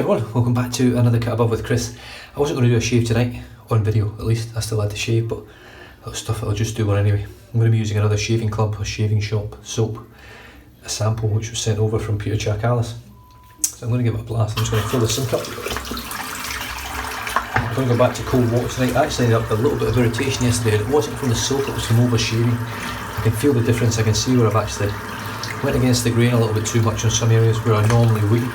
everyone, welcome back to another Cut Above with Chris. I wasn't going to do a shave tonight, on video at least. I still had to shave, but that was stuff that I'll just do one anyway. I'm going to be using another shaving club or shaving shop soap, a sample which was sent over from Peter Chakalis. So I'm going to give it a blast. I'm just going to fill the sink up. I'm going to go back to cold water tonight. I actually ended up with a little bit of irritation yesterday, and it wasn't from the soap, it was from over shaving. I can feel the difference. I can see where I've actually went against the grain a little bit too much in some areas where I normally wouldn't,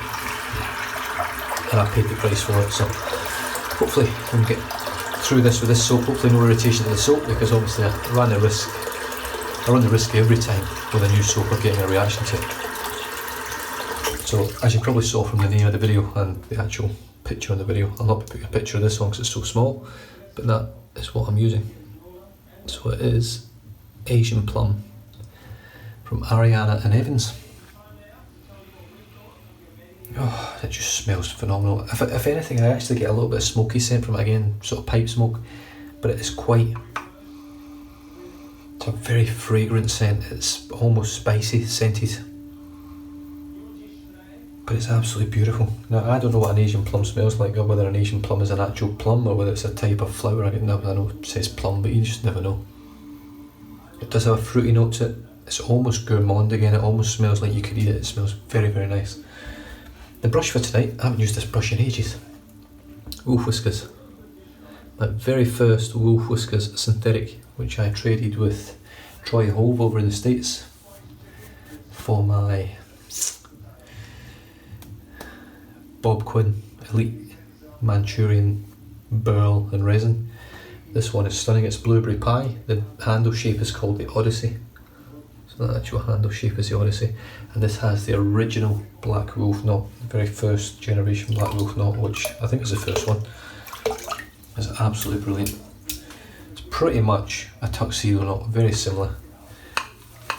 and I paid the price for it. So hopefully I can get through this with this soap. Hopefully no irritation to the soap, because obviously I run the risk every time with a new soap of getting a reaction to it. So as you probably saw from the name of the video and the actual picture in the video, I'll not be putting a picture of this one because it's so small, but that is what I'm using. So it is Asian Plum from Ariana and Evans. Oh, it just smells phenomenal. If anything, I actually get a little bit of smoky scent from it, again, sort of pipe smoke, but it is it's a very fragrant scent. It's almost spicy scented, but it's absolutely beautiful. Now, I don't know what an Asian plum smells like, or whether an Asian plum is an actual plum, or whether it's a type of flower. I know it says plum, but you just never know. It does have a fruity note to it. It's almost gourmand again. It almost smells like you could eat it. It smells very, very nice. The brush for tonight, I haven't used this brush in ages. Wolf Whiskers. My very first Wolf Whiskers synthetic, which I traded with Troy Hove over in the States for my Bob Quinn Elite Manchurian Burl and Resin. This one is stunning. It's blueberry pie. The handle shape is called the Odyssey. So the actual handle shape is the Odyssey. And this has the original Black Wolf knot, the very first generation Black Wolf knot, which I think is the first one. It's absolutely brilliant. It's pretty much a tuxedo knot, very similar.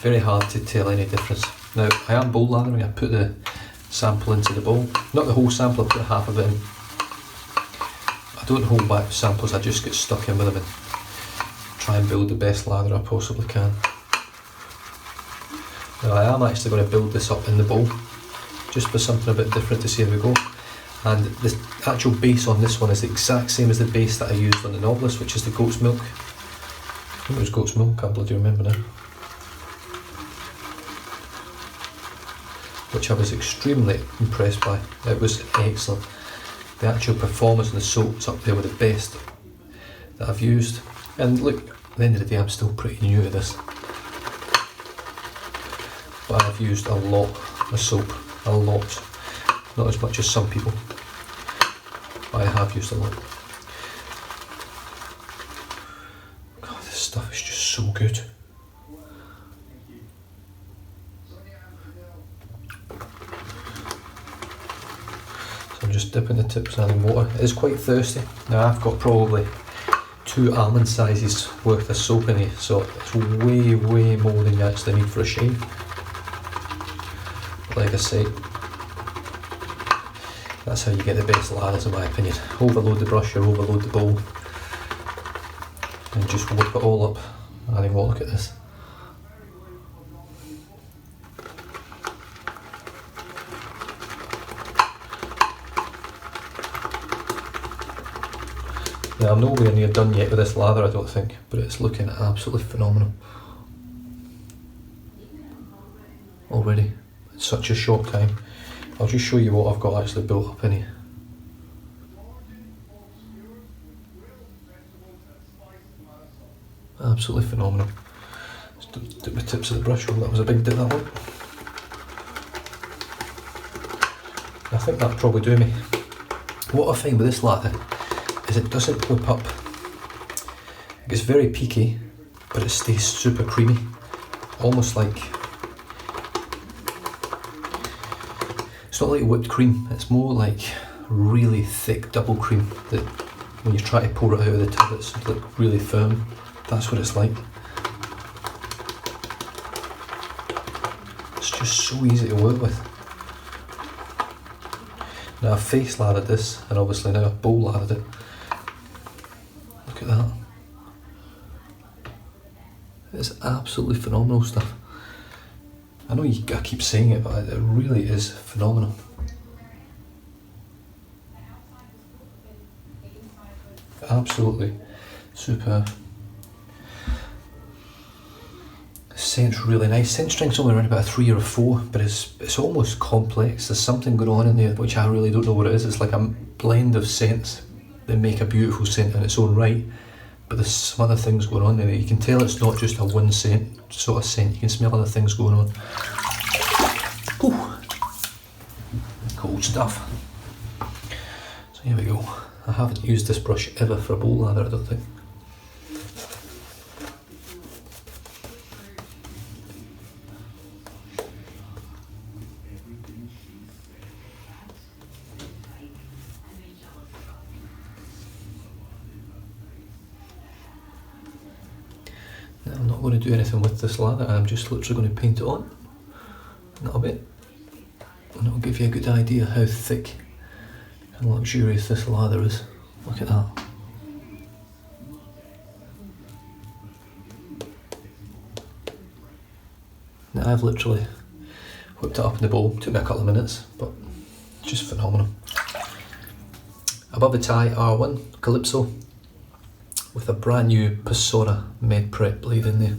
Very hard to tell any difference. Now, I am bowl lathering. I put the sample into the bowl. Not the whole sample, I put half of it in. I don't hold back the samples, I just get stuck in with them and try and build the best lather I possibly can. Now, I am actually going to build this up in the bowl, just for something a bit different to see how we go. And the actual base on this one is the exact same as the base that I used on the Novelist, which is the goat's milk. I think it was goat's milk, I can't bloody remember now. Which I was extremely impressed by. It was excellent. The actual performance of the soap's up there with the best that I've used. And look, at the end of the day, I'm still pretty new to this. But I've used a lot of soap, a lot. Not as much as some people, but I have used a lot. God, this stuff is just so good. So I'm just dipping the tips in water. It is quite thirsty. Now, I've got probably 2 almond sizes worth of soap in here, so it's way, way more than you actually need for a shave. Like I say, that's how you get the best lathers, in my opinion. Overload the brush or overload the bowl and just whip it all up. I think, well, look at this. Now, I'm nowhere near done yet with this lather, I don't think, but it's looking absolutely phenomenal already. It's such a short time. I'll just show you what I've got actually built up in here. Absolutely phenomenal. Just dip the tips of the brush. Oh, that was a big dip, that one. I think that'll probably do me. What I find with this lather is it doesn't whip up. It's very peaky, but it stays super creamy. Almost like, it's not like whipped cream, it's more like really thick double cream that when you try to pour it out of the tub, it's like really firm. That's what it's like. It's just so easy to work with. Now, I've face lathered this, and obviously now I've bowl lathered it. Look at that. It's absolutely phenomenal stuff. I know I keep saying it, but it really is phenomenal. Absolutely superb. Scent's really nice. Scent strength's only around about a 3 or a 4, but it's almost complex. There's something going on in there which I really don't know what it is. It's like a blend of scents that make a beautiful scent in its own right, but there's some other things going on in it. You can tell it's not just a one scent sort of scent. You can smell other things going on. Whew. Cool stuff. So here we go. I haven't used this brush ever for a bowl lather, I don't think. Now, I'm not going to do anything with this lather, I'm just literally going to paint it on a little bit, and it'll give you a good idea how thick and luxurious this lather is. Look at that. Now I've literally whipped it up in the bowl, took me a couple of minutes, but just phenomenal. Above the tie R1 Calypso with a brand new Pasora Med Prep blade in there.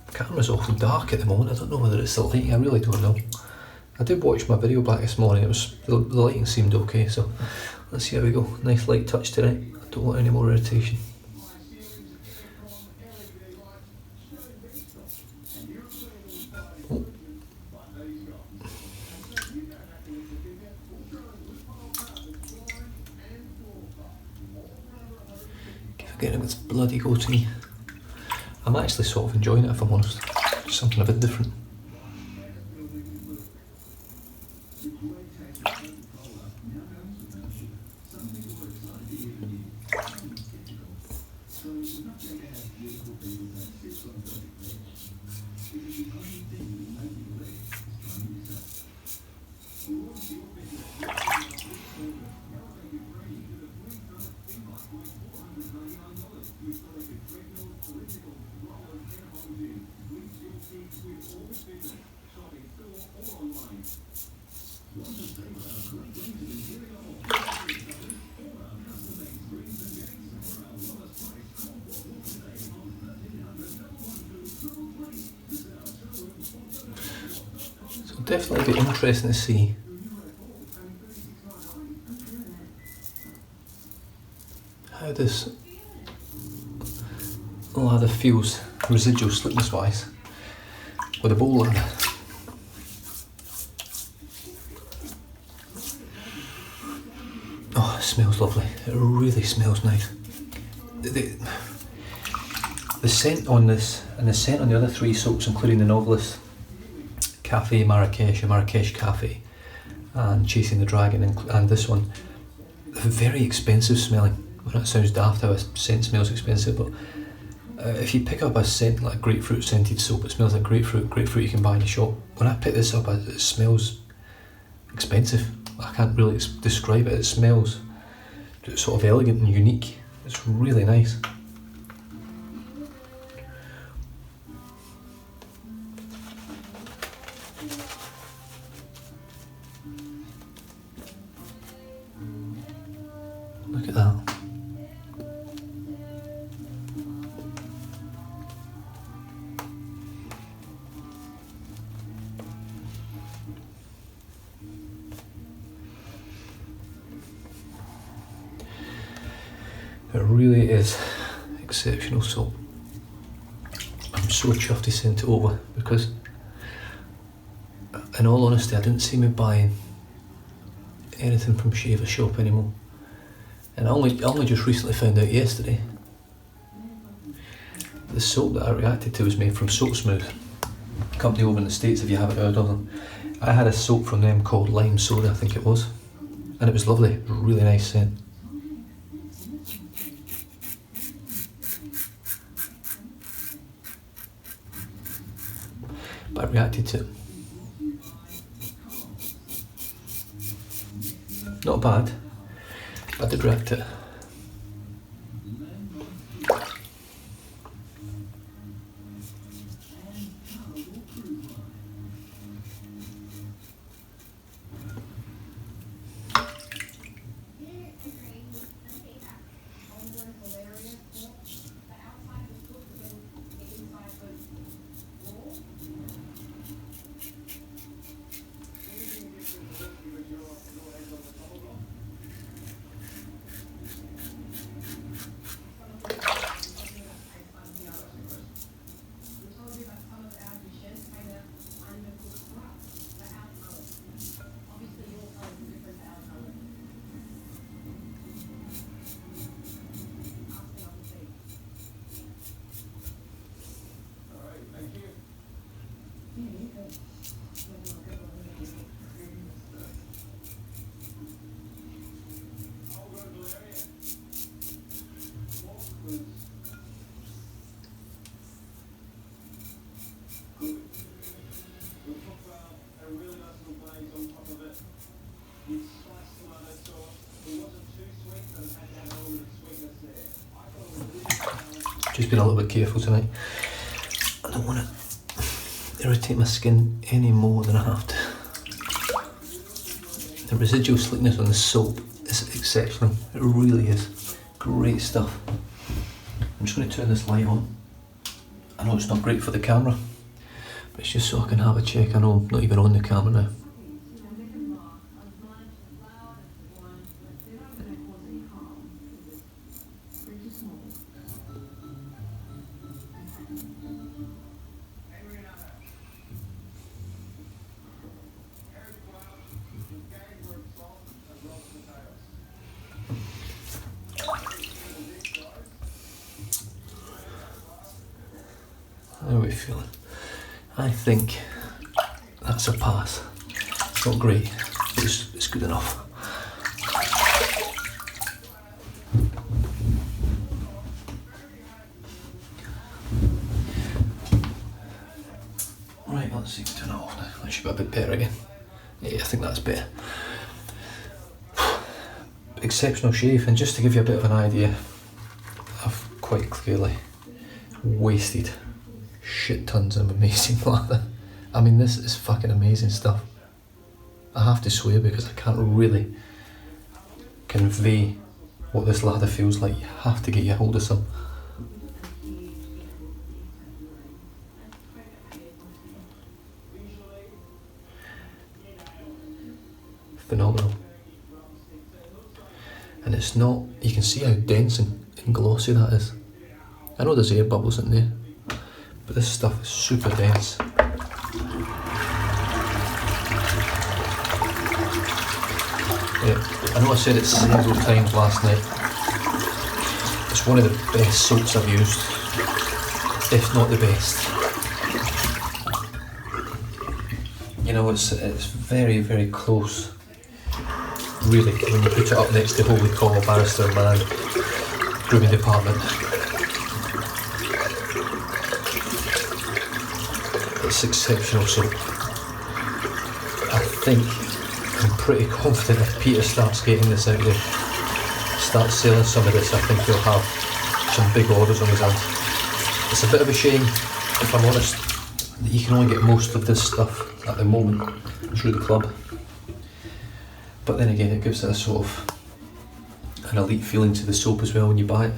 The camera's awfully dark at the moment, I don't know whether it's the lighting, I really don't know. I did watch my video back this morning, the lighting seemed okay, so let's see how we go. Nice light touch tonight, I don't want any more irritation. Oh. Getting it's bloody goatee. I'm actually sort of enjoying it, if I'm honest. Just something a bit different. Definitely be interesting to see how this lather feels residual slickness wise with a bowl lather. Oh, it smells lovely. It really smells nice. The scent on this and the scent on the other 3 soaps, including the Novelist, Cafe Marrakesh, Marrakesh Cafe, and Chasing the Dragon, and this one, very expensive smelling. Well, that sounds daft how a scent smells expensive, but if you pick up a scent like grapefruit scented soap, it smells like grapefruit you can buy in the shop. When I pick this up, it smells expensive. I can't really describe it. It smells sort of elegant and unique. It's really nice. Look at that. It really is exceptional soap. I'm so chuffed to send it over because, in all honesty, I didn't see me buying anything from Shaver Shop anymore. And I only just recently found out yesterday the soap that I reacted to was made from Soap Smooth, a company over in the States if you haven't heard of them. I had a soap from them called Lime Soda, I think it was, and it was lovely, it was a really nice scent. But I reacted to it. Not bad. I did react to it. Just been a little bit careful tonight. I don't want to irritate my skin any more than I have to. The residual slickness on the soap is exceptional. It really is. Great stuff. I'm just going to turn this light on. I know it's not great for the camera, but it's just so I can have a check. I know I'm not even on the camera now. How are we feeling? I think that's a pass. It's not great, but it's good enough. Right, let's see if we turn it off now. That should be a bit better again. Yeah, I think that's better. Exceptional shave, and just to give you a bit of an idea, I've quite clearly wasted shit tons of amazing lather. I mean, this is fucking amazing stuff. I have to swear because I can't really convey what this lather feels like. You have to get your hold of some. Phenomenal. And it's not, you can see how dense and glossy that is. I know there's air bubbles in there, but this stuff is super dense. Yeah, I know I said it several times last night. It's one of the best soaps I've used, if not the best. You know, it's very, very close, really, when you put it up next to Holy Call, Barrister Man, Grooming Department. It's exceptional soap. I think, I'm pretty confident if Peter starts getting this out there, starts selling some of this, I think he'll have some big orders on his hands. It's a bit of a shame, if I'm honest, that you can only get most of this stuff at the moment through the club. But then again, it gives it a sort of an elite feeling to the soap as well when you buy it.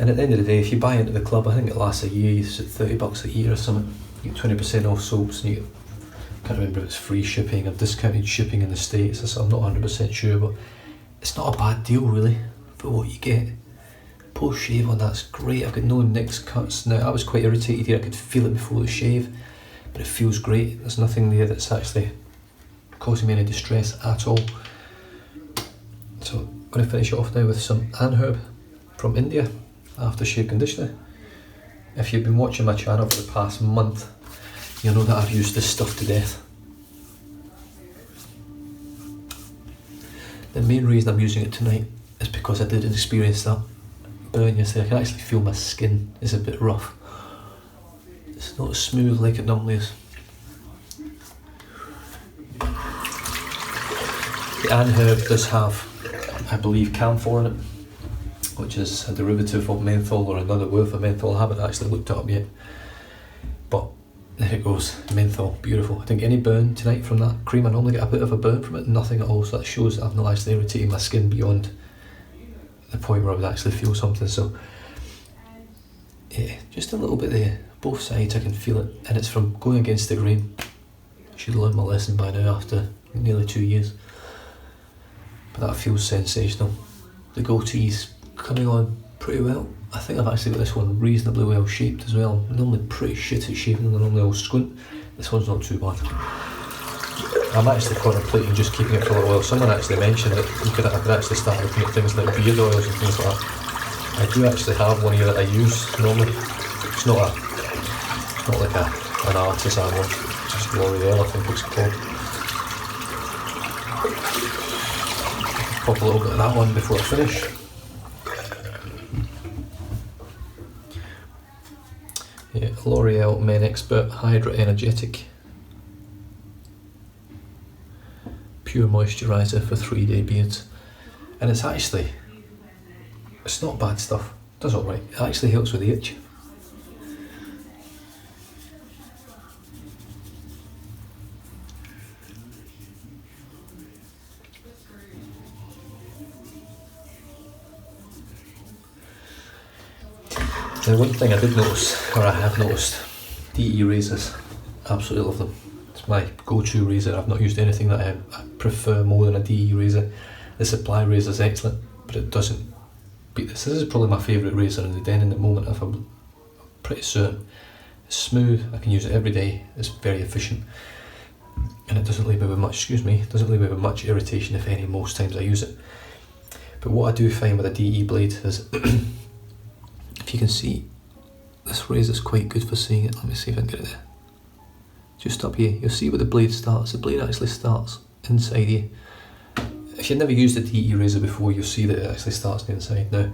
And at the end of the day, if you buy into the club, I think it lasts a year. It's at $30 a year or something. You get 20% off soaps, and you get, I can't remember if it's free shipping or discounted shipping in the States, so I'm not 100% sure, but it's not a bad deal really for what you get. Post shave on that's great. I've got no nicks, cuts. Now I was quite irritated here, I could feel it before the shave, but it feels great. There's nothing there that's actually causing me any distress at all. So I'm going to finish it off now with some Anherb from India aftershave conditioner. If you've been watching my channel for the past month, you'll know that I've used this stuff to death. The main reason I'm using it tonight is because I did experience that burn yesterday. I can actually feel my skin is a bit rough. It's not as smooth like it normally is. The Anherb does have, I believe, camphor in it, which is a derivative of menthol or another word for menthol. I haven't actually looked it up yet, but there it goes, menthol, beautiful. I think any burn tonight from that cream, I normally get a bit of a burn from it, nothing at all, so that shows that I've not actually irritated my skin beyond the point where I would actually feel something. So yeah, just a little bit there, both sides I can feel it, and it's from going against the grain. I should have learned my lesson by now after nearly 2 years, but that feels sensational. The goatee's coming on pretty well. I think I've actually got this one reasonably well shaped as well. I'm normally pretty shit at shaving them, I normally all squint. This one's not too bad. I'm actually contemplating just keeping it for a little while. Someone actually mentioned that I could actually start looking at things like beard oils and things like that. I do actually have one here that I use normally. It's not like an artisan one, it's just L'Oreal I think it's called. Pop a little bit of that one before I finish. Yeah, L'Oreal Men Expert Hydra Energetic Pure Moisturiser for 3-day beards. And it's actually It's not bad stuff, does alright. It actually helps with the itch. Now one thing I did notice, or I have noticed, DE razors, absolutely love them. It's my go-to razor. I've not used anything that I prefer more than a DE razor. The supply razor is excellent, but it doesn't beat this. This is probably my favourite razor in the den in the moment, if I'm pretty certain. It's smooth, I can use it every day, it's very efficient, and it doesn't leave me with much, doesn't leave me with much irritation, if any, most times I use it. But what I do find with a DE blade is, if you can see, this razor is quite good for seeing it. Let me see if I can get it there. Just up here, you'll see where the blade starts. The blade actually starts inside here. If you've never used a DE razor before, you'll see that it actually starts on the inside. Now,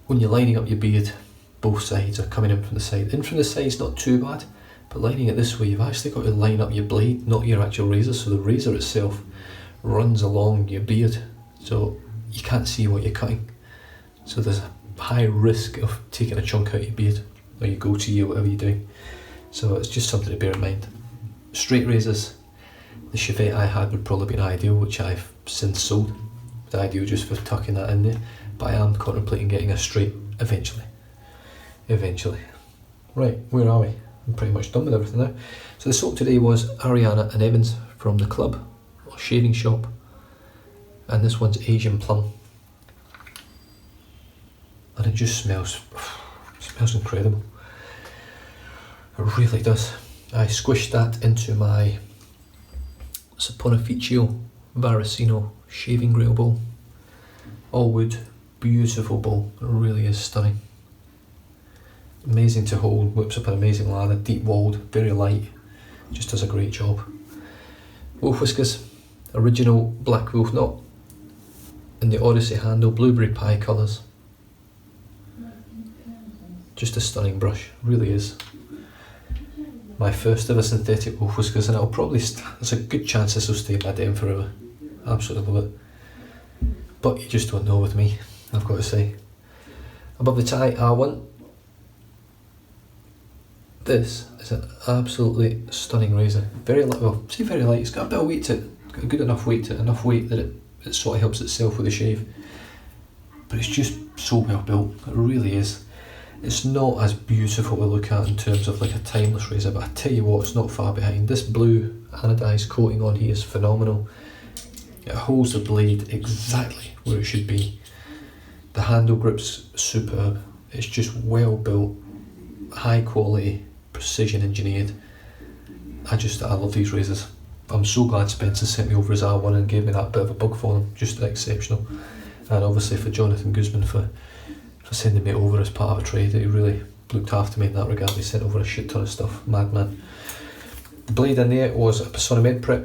when you're lining up your beard, both sides are coming in from the side. In from the side's not too bad, but lining it this way, you've actually got to line up your blade, not your actual razor. So the razor itself runs along your beard, so you can't see what you're cutting. So there's a high risk of taking a chunk out of your beard, or your goatee, or whatever you're doing. So it's just something to bear in mind. Straight razors, the Chevette I had would probably be an ideal, which I've since sold. The ideal just for tucking that in there, but I am contemplating getting a straight eventually. Right, where are we? I'm pretty much done with everything now. So the soap today was Ariana and Evans from the Club, or shaving shop, and this one's Asian Plum. And it just smells incredible. It really does. I squished that into my Saponificio Varicino shaving grail bowl. All wood, beautiful bowl. It really is stunning. Amazing to hold, whips up an amazing lather, deep walled, very light, just does a great job. Wolf whiskers, original black wolf knot in the Odyssey handle, blueberry pie colours. Just a stunning brush, really is. My first ever synthetic wolf whiskers, and it'll probably, there's a good chance this will stay in my den forever. Absolutely love it. But you just don't know with me, I've got to say. Above the tie, R1. This is an absolutely stunning razor. Very light, well, say very light, it's got a bit of weight to it. It's got a good enough weight to it, enough weight that it sort of helps itself with the shave. But it's just so well built, it really is. It's not as beautiful to look at in terms of like a timeless razor, but I tell you what, it's not far behind. This blue anodised coating on here is phenomenal. It holds the blade exactly where it should be. The handle grip's superb. It's just well built, high quality, precision engineered. I love these razors. I'm so glad Spencer sent me over his R1 and gave me that bit of a bug for them. Just exceptional. And obviously for Jonathan Guzman for sending me over as part of a trade. He really looked after me in that regard. He sent over a shit ton of stuff. Madman. The blade in there was a Persona Med Prep,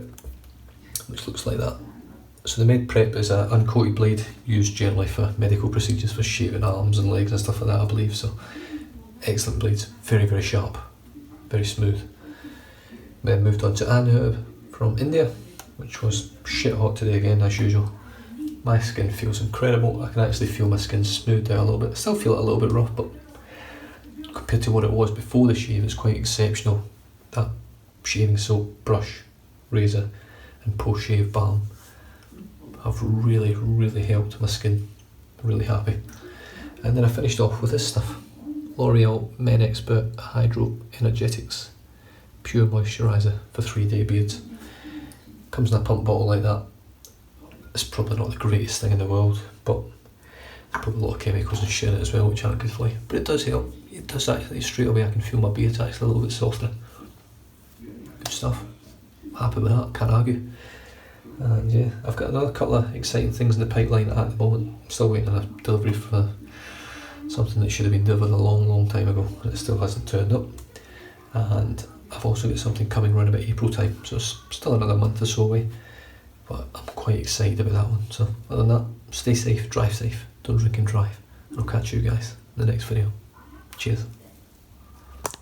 which looks like that. So the Med Prep is an uncoated blade used generally for medical procedures, for shaving arms and legs and stuff like that, I believe. So excellent blades, very, very sharp, very smooth. Then moved on to Anherb from India, which was shit hot today again, as usual. My skin feels incredible. I can actually feel my skin smoothed out a little bit. I still feel it a little bit rough, but compared to what it was before the shave, it's quite exceptional. That shaving soap, brush, razor and post-shave balm have really, really helped my skin. Really happy. And then I finished off with this stuff. L'Oreal Men Expert Hydro Energetics Pure Moisturiser for 3-day beards. Comes in a pump bottle like that. It's probably not the greatest thing in the world, but there's probably a lot of chemicals and shit in it as well, which aren't good for you. But it does help. It does actually, straight away I can feel my beard actually a little bit softer. Good stuff. Happy with that, can't argue. And yeah, I've got another couple of exciting things in the pipeline at the moment. I'm still waiting on a delivery for something that should have been delivered a long, long time ago, and it still hasn't turned up. And I've also got something coming around about April time, so it's still another month or so away. But I'm quite excited about that one. So other than that, stay safe, drive safe, don't drink and drive. And I'll catch you guys in the next video. Cheers.